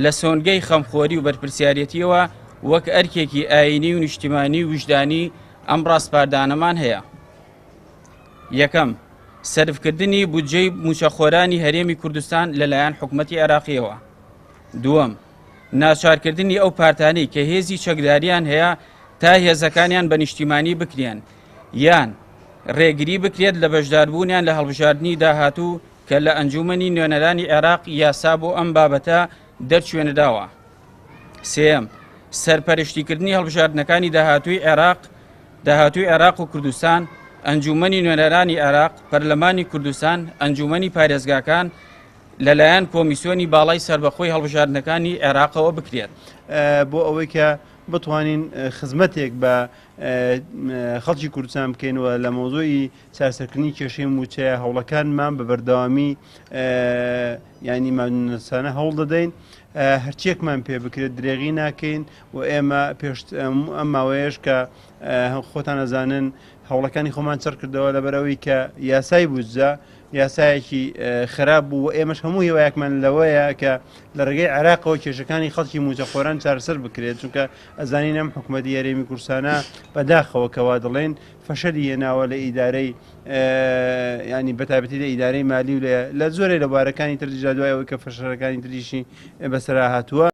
لە سۆنگەی خەمخۆری و بەرپرسیارەتیەوە وەک ئەرکێکی ئاینی و نیشتیمانی و وجدانی ئەم ڕاستپاردانەمان هەیە. یەکەم، سەرفکردنی بودجەی موچەخۆرانی هەرێمی کوردستان لەلایەن حکوومەتی عێراقیەوە. دووەم، ناچارکردنی ئەو پارتانەی کە هێزی چەکداریان هەیە تا هێزەکانیان بە نیشتیمانی بکرێن یان ڕێگری بکرێت لە بەشداربوونیان لە هەڵبژاردننی داهاتوو کە لە ئەنجومەنی نوێنەرانی عێراق یاسا بۆ ئەم بابەتە دەرچوێنەداوە. سێەم، سەرپەرشتیکردنی هەڵبژاردنەکانی داهاتووی عێراق و کوردستان، ئەنجومەنی نوێنەرانی عێراق، پەرلەمانی کوردستان، ئەنجومەنی پارێزگاکان لەلایەن کۆمیسیۆنی باڵای سربەخۆی هەڵبژاردنەکانی عێراقەوە بکرێت بۆ ئەوەی کە بتوانین خزمەتێک بە خەڵکی کوردستان بکەینەوە لە مۆزۆی چارەسەرکردنی کێشەی موچەیە هەوڵەکانمان بە بەردەوامی ینی مامنووسانە هەوڵ دەدەین هەرچیەکمان پێ بکرێت درێغی ناکەین و ئێمە پێشت ئەم ماوەیەش کە خۆتان ئەزانن هەوڵەکانی خۆمان چڕ کردەوە لەبەرەوەی کە یاسای بودجە یاسایەکی خراپ بوو و ئێمەش هەموو هێوایەکمان لەوەیە کە لە ڕێگەی عێراقەوە کێشەکانی خەڵکی موچەخۆران چارەسەر بکرێت چونکە ئەزانین ئەم حکوومەتی هەرێمی کوردستانە بەداخەوە کەوا دەڵێن فەشەلی هێناوە لە ئیدارەی ینی بەتایبەتی لە ئیدارەی مالی و لە زۆرێ لە بوارەکانی تریجا دوایەوەی کە فەشەرەکانی تریشی بەسەرا هاتووە.